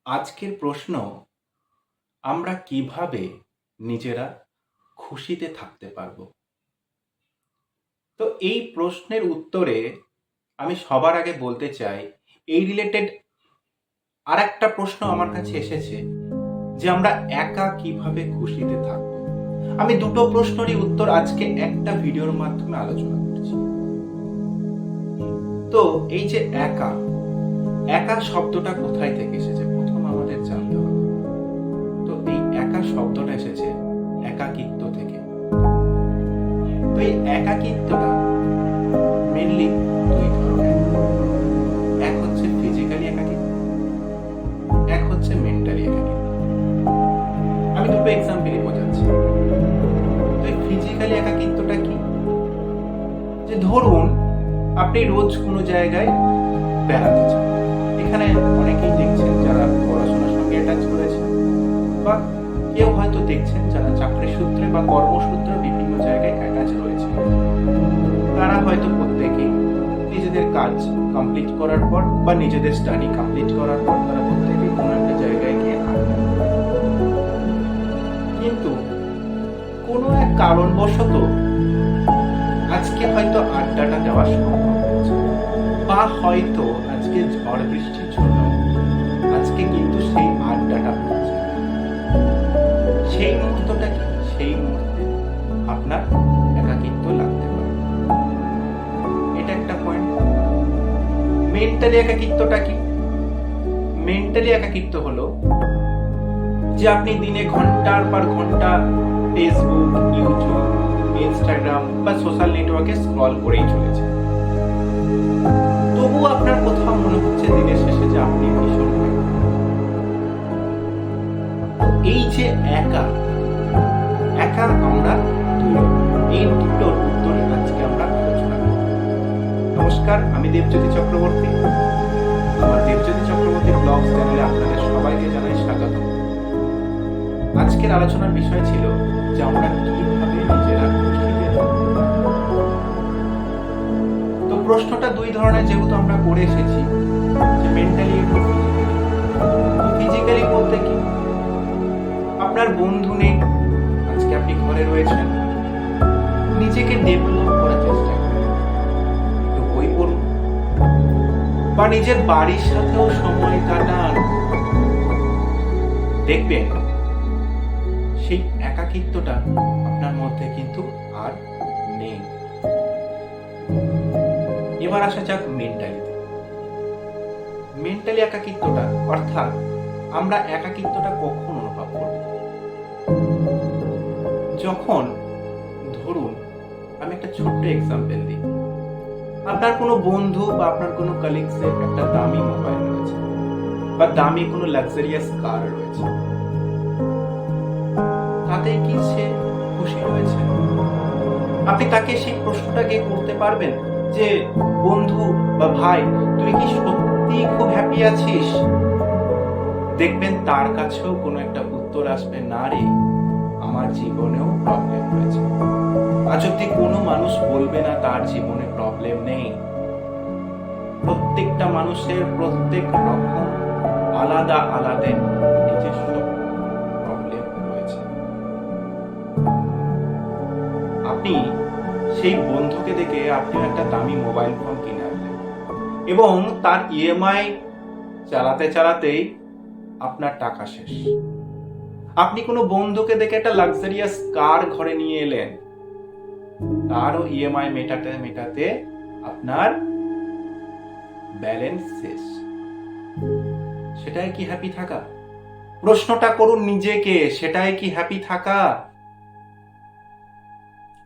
আজকের প্রশ্ন, আমরা কিভাবে নিজেরা খুশিতে থাকতে পারবো? তো এই প্রশ্নের উত্তরে আমি সবার আগে বলতে চাই, এই রিলেটেড আরেকটা প্রশ্ন আমার কাছে এসেছে যে আমরা একা কিভাবে খুশিতে থাকবো। আমি দুটো প্রশ্নেরই উত্তর আজকে একটা ভিডিওর মাধ্যমে আলোচনা করছি। তো এই যে একা একা শব্দটা কোথায় থেকে এসেছে প্রথম আমাদের জানতে হবে। তো এই একা শব্দটা এসেছে একাকিত্ব থেকে। তো এই একাকিত্বটা মেনলি দুই ধরনের। এক হচ্ছে ফিজিক্যালি একাকিত্ব, এক হচ্ছে মেন্টালি একাকিত্ব। আমি দুটো এক্সাম্পলই বোঝাচ্ছি। তো এই ফিজিক্যালি একাকিত্বটা কি? যে ধরুন আপনি রোজ কোনো জায়গায় বেড়াতে চান। এখানে অনেকেই দেখছেন যারা পড়াশোনার সঙ্গে অ্যাটাচ করেছেন, বা কেউ হয়তো দেখছেন যারা চাকরি সূত্রে বা কর্মসূত্রে বিভিন্ন জায়গায় অ্যাটাচ রয়েছে। তারা হয়তো প্রত্যেকেই নিজেদের কাজ কমপ্লিট করার পর বা নিজেদের স্টাডি কমপ্লিট করার পর তারা প্রত্যেকেই কোনো একটা জায়গায় গিয়ে আড্ডা দেয়। কিন্তু কোনো এক কারণবশত আজকে হয়তো আড্ডাটা দেওয়া সম্ভব হচ্ছে, বা হয়তো আজকে ঝড় বৃষ্টির জন্য আজকে কিন্তু সেই আড্ডাটা হচ্ছে। সেই মুহূর্তটা কি? সেই মুহূর্তে আপনার একাকিত্ব লাগতে পারে। এটা একটা পয়েন্ট। মেন্টালি একাকিত্বটা কি? মেন্টালি একাকিত্ব হলো যে আপনি দিনে ঘন্টার পর ঘন্টা ফেসবুক, ইউটিউব, ইনস্টাগ্রাম বা সোশ্যাল নেটওয়ার্কে স্ক্রল করেই চলেছেন। তবু আপনার কোথাও মনে হচ্ছে দিনের শেষে যে আপনি ভীষণ একা। এই যে একা একা আমরা এই দুটোর উত্তরে আজকে আমরা আলোচনা করব। নমস্কার, আমি দেবজ্যোতি চক্রবর্তী। আমার দেবজ্যোতি চক্রবর্তী ব্লগস চ্যানেলে আপনাদের সবাইকে জানাই স্বাগত। আজকের আলোচনার বিষয় ছিল যে আমরা কিভাবে নিজেরা খুশিতে থাকতে পারি। তো প্রশ্নটা দুই ধরনের যেহেতু আমরা করে এসেছি, যে মেন্টালি এবং ফিজিক্যালি বলতে কি? আপনার বন্ধু নেই, আজকে আপনি ঘরে রয়েছেন, নিজেকে ডেভেলপ করার চেষ্টা করুন, একটু বই পড়ুন বা নিজের বাড়ির সাথেও সময় কাটান। দেখবেন সেই একাকিত্বটা আপনার মধ্যে কিন্তু আর নেই। এবার আসা যাক মেন্টালিতে। মেন্টালি একাকিত্বটা অর্থাৎ আমরা একাকিত্বটা কখন অনুভব করব? যখন ধরুন, আমি একটা ছোট্ট এক্সাম্পল দিই। আপনার কোনো বন্ধু বা আপনার কোনো কলিগসের একটা দামি মোবাইল রয়েছে বা দামি কোনো লাক্সারিয়াস কার রয়েছে, তাতে কি সে খুশি রয়েছে? আপনি তাকে সেই প্রশ্নটাকে করতে পারবেন যে বন্ধু বা ভাই, তুই কি সত্যি খুব হ্যাপি আছিস? দেখবেন তার কাছেও কোনো একটা উত্তর আসবে, না রে, আমার জীবনেও প্রবলেম রয়েছে। আজ অব্দি কোনো মানুষ বলবে না তার জীবনে প্রবলেম নেই। প্রত্যেকটা মানুষের প্রত্যেক রকম আলাদা আলাদা নিজস্ব প্রবলেম রয়েছে। আপনি সেই বন্ধুকে দেখে আপনি একটা দামি মোবাইল ফোন কিনে আনলেন এবং তার ইএমআই চালাতে চালাতেই আপনার টাকা শেষ। আপনি কোনো বন্ধুকে দেখে একটা লাক্সারিয়াস কার ঘরে নিয়ে এলেন, তারও ইএমআই মেটাতে মেটাতে আপনার ব্যালেন্স শেষ। সেটাই কি হ্যাপি থাকা? প্রশ্নটা করুন নিজেকে, সেটাই কি হ্যাপি থাকা?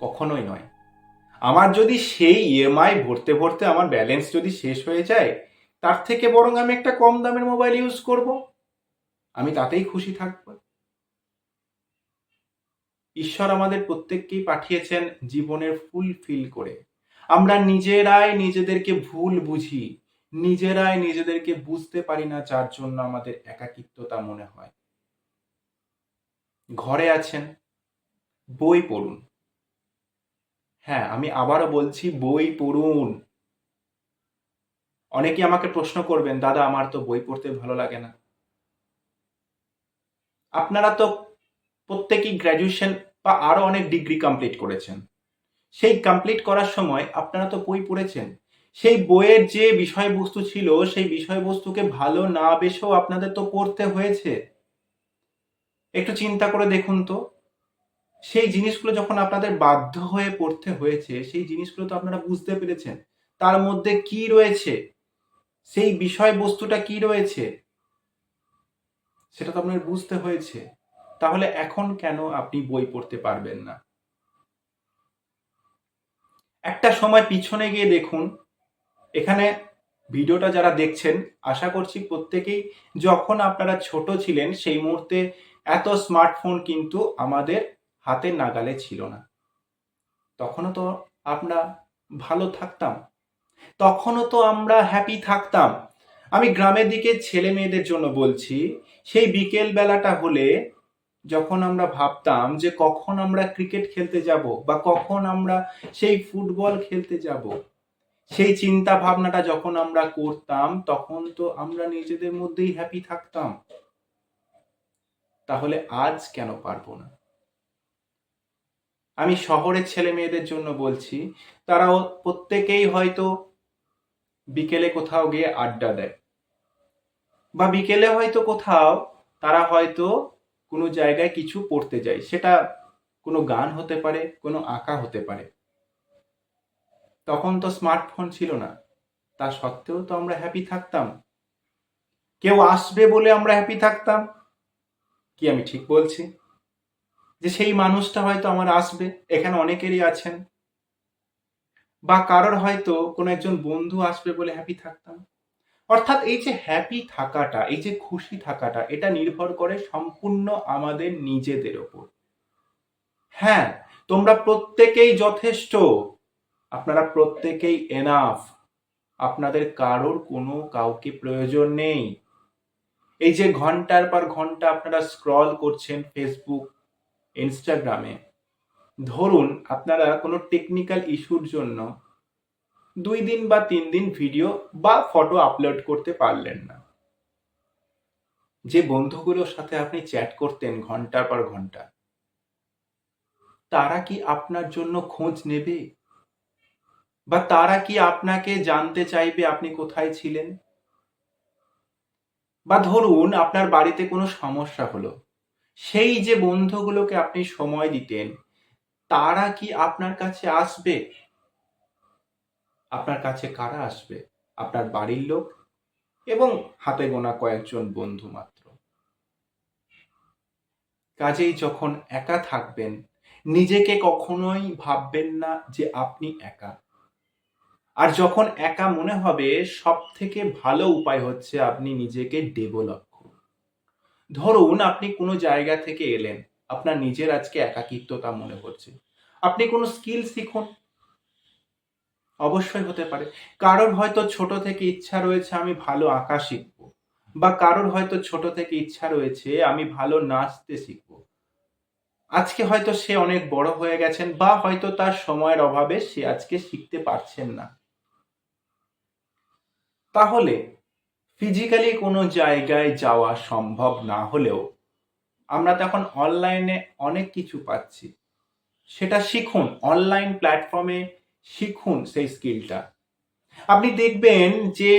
কখনোই নয়। আমার যদি সেই ইএমআই ভরতে ভরতে আমার ব্যালেন্স যদি শেষ হয়ে যায়, তার থেকে বরং আমি একটা কম দামের মোবাইল ইউজ করব, আমি তাতেই খুশি থাকব। ঈশ্বর আমাদের প্রত্যেককেই পাঠিয়েছেন জীবনের ফুলফিল করে। আমরা নিজেরাই নিজেদেরকে ভুল বুঝি, নিজেরাই নিজেদেরকে বুঝতে পারি না, যার জন্য আমাদের একাকিত্বতা মনে হয়। ঘরে আছেন, বই পড়ুন। হ্যাঁ, আমি আবারও বলছি, বই পড়ুন। অনেকে আমাকে প্রশ্ন করবেন, দাদা আমার তো বই পড়তে ভালো লাগে না। আপনারা তো প্রত্যেকেই গ্র্যাজুয়েশন বা আরো অনেক ডিগ্রি কমপ্লিট করেছেন। সেই কমপ্লিট করার সময় আপনারা তো বই পড়েছেন। সেই বইয়ের যে বিষয়বস্তু ছিল সেই বিষয়বস্তুকে ভালো না বেসেও আপনাদের তো পড়তে হয়েছে। একটু চিন্তা করে দেখুন তো, সেই জিনিসগুলো যখন আপনাদের বাধ্য হয়ে পড়তে হয়েছে, সেই জিনিসগুলো তো আপনারা বুঝতে পেরেছেন তার মধ্যে কি রয়েছে, সেই বিষয়বস্তুটা কি রয়েছে সেটা তো আপনার বুঝতে হয়েছে। তাহলে এখন কেন আপনি বই পড়তে পারবেন না? একটা সময় পিছনে গিয়ে দেখুন, এখানে ভিডিওটা যারা দেখছেন আশা করছি প্রত্যেকেই যখন আপনারা ছোট ছিলেন সেই মুহূর্তে এত স্মার্টফোন কিন্তু আমাদের হাতের নাগালে ছিল না। তখনও তো আমরা ভালো থাকতাম, তখনও তো আমরা হ্যাপি থাকতাম। আমি গ্রামের দিকে ছেলে মেয়েদের জন্য বলছি, সেই বিকেল বেলাটা হলে যখন আমরা ভাবতাম যে কখন আমরা ক্রিকেট খেলতে যাব বা কখন আমরা সেই ফুটবল খেলতে যাব, সেই চিন্তা ভাবনাটা যখন আমরা করতাম তখন তো আমরা নিজেদের মধ্যেই হ্যাপি থাকতাম। তাহলে আজ কেন পারবো না? আমি শহরের ছেলে মেয়েদের জন্য বলছি, তারাও প্রত্যেকেই হয়তো বিকেলে কোথাও গিয়ে আড্ডা দেয়, বা বিকেলে হয়তো কোথাও তারা হয়তো কোনো জায়গায় কিছু পড়তে যায়, সেটা কোনো গান হতে পারে, কোনো আঁকা হতে পারে। তখন তো স্মার্টফোন ছিল না, তা সত্ত্বেও তো আমরা হ্যাপি থাকতাম। কেউ আসবে বলে আমরা হ্যাপি থাকতাম। কি আমি ঠিক বলছি? যে সেই মানুষটা হয়তো আমার আসবে, এখানে অনেকেরই আছেন, বা কারোর হয়তো কোনো একজন বন্ধু আসবে বলে হ্যাপি থাকতাম। অর্থাৎ এই যে হ্যাপি থাকাটা, এই যে খুশি থাকাটা, এটা নির্ভর করে সম্পূর্ণ আমাদের নিজেদের ওপর। হ্যাঁ, তোমরা প্রত্যেকেই যথেষ্ট, আপনারা প্রত্যেকেই এনাফ, আপনাদের কারোর কোনো কাউকে প্রয়োজন নেই। এই যে ঘন্টার পর ঘন্টা আপনারা স্ক্রল করছেন ফেসবুক, ইনস্টাগ্রামে, ধরুন আপনারা কোনো টেকনিক্যাল ইস্যুর জন্য 2 দিন বা 3 দিন ভিডিও বা ফটো আপলোড করতে পারলেন না। যে বন্ধুগুলোর সাথে আপনি চ্যাট করতেন ঘন্টার পর ঘন্টা, তারা কি আপনার জন্য খোঁজ নেবে? বা তারা কি আপনাকে জানতে চাইবে আপনি কোথায় ছিলেন? বা ধরুন আপনার বাড়িতে কোনো সমস্যা হলো, সেই যে বন্ধুগুলোকে আপনি সময় দিতেন, তারা কি আপনার কাছে আসবে? আপনার কাছে কারা আসবে? আপনার বাড়ির লোক এবং হাতে গোনা কয়েকজন বন্ধু মাত্র। কাজেই যখন একা থাকবেন, নিজেকে কখনোই ভাববেন না যে আপনি একা। আর যখন একা মনে হবে, সব থেকে ভালো উপায় হচ্ছে আপনি নিজেকে ডেভেলপ করুন। ধরুন আপনি কোনো জায়গা থেকে এলেন, আপনার নিজের আজকে একাকিত্বতা মনে হচ্ছে, আপনি কোনো স্কিল শিখুন। অবশ্যই হতে পারে কারোর হয়তো ছোট থেকে ইচ্ছা রয়েছে আমি ভালো আঁকা শিখবো, বা কারোর হয়তো ছোট থেকে ইচ্ছা রয়েছে আমি ভালো নাচতে শিখবো। আজকে হয়তো সে অনেক বড় হয়ে গেছেন, বা হয়তো তার সময়ের অভাবে সে আজকে শিখতে পারছেন না। তাহলে ফিজিক্যালি কোনো জায়গায় যাওয়া সম্ভব না হলেও আমরা তো এখন অনলাইনে অনেক কিছু পাচ্ছি, সেটা শিখুন, অনলাইন প্ল্যাটফর্মে শিখুন সেই স্কিলটা। আপনি দেখবেন যে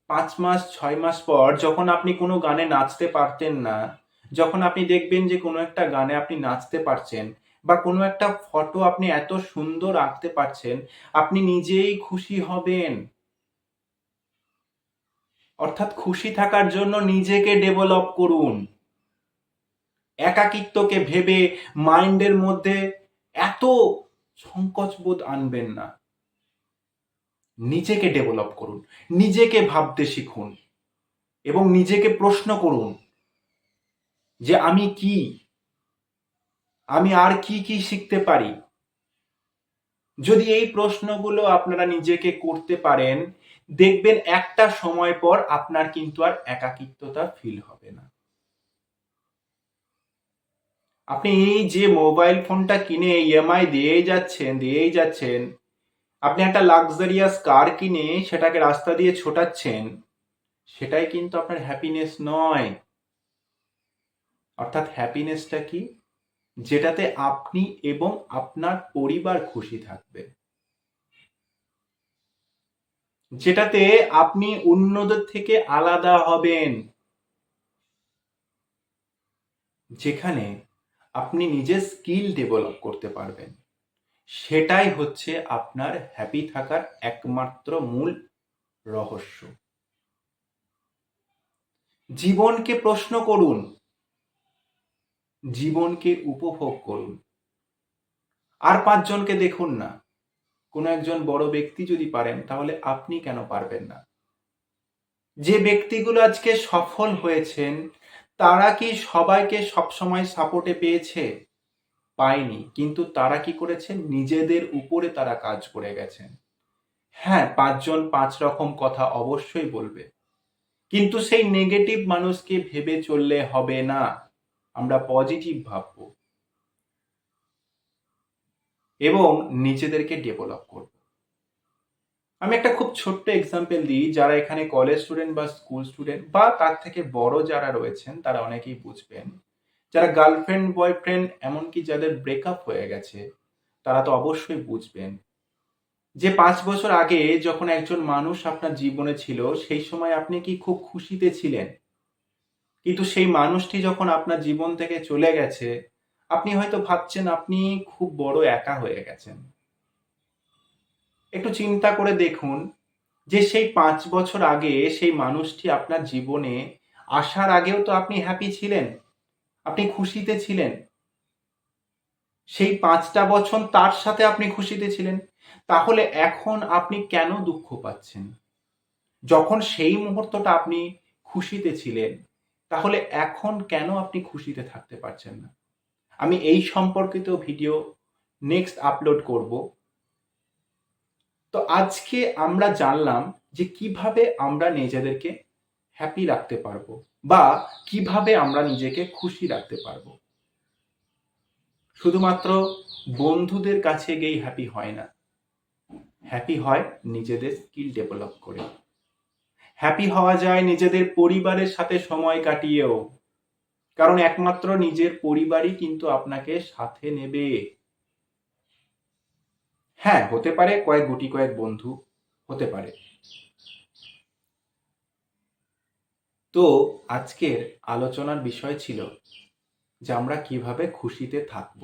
5 মাস 6 মাস পর যখন আপনি কোনো গানে নাচতে পারতেন না, যখন আপনি দেখবেন যে কোনো একটা গানে আপনি নাচতে পারছেন, বা কোনো একটা ফটো আপনি এত সুন্দর আঁকতে পারছেন, আপনি নিজেই খুশি হবেন। অর্থাৎ খুশি থাকার জন্য নিজেকে ডেভেলপ করুন। একাকিত্বকে ভেবে মাইন্ডের মধ্যে এত সংকোচ বোধ আনবেন না। নিজেকে ডেভেলপ করুন, নিজেকে ভাবতে শিখুন এবং নিজেকে প্রশ্ন করুন যে আমি কি, আমি আর কি কি শিখতে পারি। যদি এই প্রশ্নগুলো আপনারা নিজেকে করতে পারেন, দেখবেন একটা সময় পর আপনার কিন্তু আর একাকিত্বতা ফিল হবে না। আপনি এই যে মোবাইল ফোনটা কিনে ইএমআই দিয়েই যাচ্ছেন, আপনি একটা লাক্সারিয়াস কার কিনে সেটাকে রাস্তা দিয়ে ছোটাচ্ছেন, সেটাই কিন্তু আপনার হ্যাপিনেস নয়। অর্থাৎ হ্যাপিনেসটা কি? যেটাতে আপনি এবং আপনার পরিবার খুশি থাকবে, যেটাতে আপনি অন্যদের থেকে আলাদা হবেন, যেখানে আপনি নিজের স্কিল ডেভেলপ করতে পারবেন। সেটাই হচ্ছে আপনার হ্যাপি থাকার একমাত্র মূল রহস্য। জীবনকে প্রশ্ন করুন, জীবনকে উপভোগ করুন। আর 5 জনকে দেখুন না, কোনো একজন বড় ব্যক্তি যদি পারেন তাহলে আপনি কেন পারবেন না? যে ব্যক্তিগুলো আজকে সফল হয়েছেন তারা কি সবাইকে সবসময় সাপোর্টে পেয়েছে? পায়নি। কিন্তু তারা কি করেছে? নিজেদের উপরে তারা কাজ করে গেছেন। হ্যাঁ, 5 জন 5 রকম কথা অবশ্যই বলবে, কিন্তু সেই নেগেটিভ মানুষকে ভেবে চললে হবে না। আমরা পজিটিভ ভাববো এবং নিজেদেরকে ডেভেলপ করব। আমি একটা খুব ছোট্ট এক্সাম্পল দিই, যারা এখানে কলেজ স্টুডেন্ট বা স্কুল স্টুডেন্ট বা তার থেকে বড় যারা রয়েছেন তারা অনেকেই বুঝবেন। যারা গার্লফ্রেন্ড বয়ফ্রেন্ড এমনকি যাদের ব্রেকআপ হয়ে গেছে তারা তো অবশ্যই বুঝবেন যে 5 বছর আগে যখন একজন মানুষ আপনার জীবনে ছিল সেই সময় আপনি কি খুব খুশিতে ছিলেন, কিন্তু সেই মানুষটি যখন আপনার জীবন থেকে চলে গেছে আপনি হয়তো ভাবছেন আপনি খুব বড় একা হয়ে গেছেন। একটু চিন্তা করে দেখুন যে সেই 5 বছর আগে সেই মানুষটি আপনার জীবনে আসার আগেও তো আপনি হ্যাপি ছিলেন, আপনি খুশিতে ছিলেন। সেই 5টা বছর তার সাথে আপনি খুশিতে ছিলেন। তাহলে এখন আপনি কেন দুঃখ পাচ্ছেন? যখন সেই মুহূর্তটা আপনি খুশিতে ছিলেন, তাহলে এখন কেন আপনি খুশিতে থাকতে পারছেন না? আমি এই সম্পর্কিত ভিডিও নেক্সট আপলোড করব। তো আজকে আমরা জানলাম যে কিভাবে আমরা নিজেদেরকে হ্যাপি রাখতে পারবো বা কিভাবে আমরা নিজেকে খুশি রাখতে পারবো। শুধুমাত্র বন্ধুদের কাছে গিয়েই হ্যাপি হয় না, হ্যাপি হয় নিজেদের স্কিল ডেভেলপ করে। হ্যাপি হওয়া যায় নিজেদের পরিবারের সাথে সময় কাটিয়েও, কারণ একমাত্র নিজের পরিবারই কিন্তু আপনাকে সাথে নেবে। হ্যাঁ, হতে পারে কয়েক বন্ধু হতে পারে। তো আজকের আলোচনার বিষয় ছিল যে আমরা কিভাবে খুশিতে থাকব।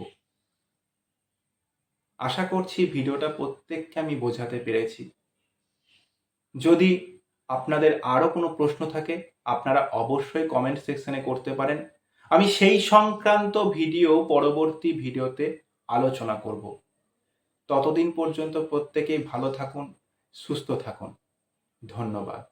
আশা করছি ভিডিওটা প্রত্যেককে আমি বোঝাতে পেরেছি। যদি আপনাদের আরো কোনো প্রশ্ন থাকে আপনারা অবশ্যই কমেন্ট সেকশনে করতে পারেন। আমি সেই সংক্রান্ত ভিডিও পরবর্তী ভিডিওতে আলোচনা করব। ততদিন পর্যন্ত প্রত্যেকেই ভালো থাকুন, সুস্থ থাকুন। ধন্যবাদ।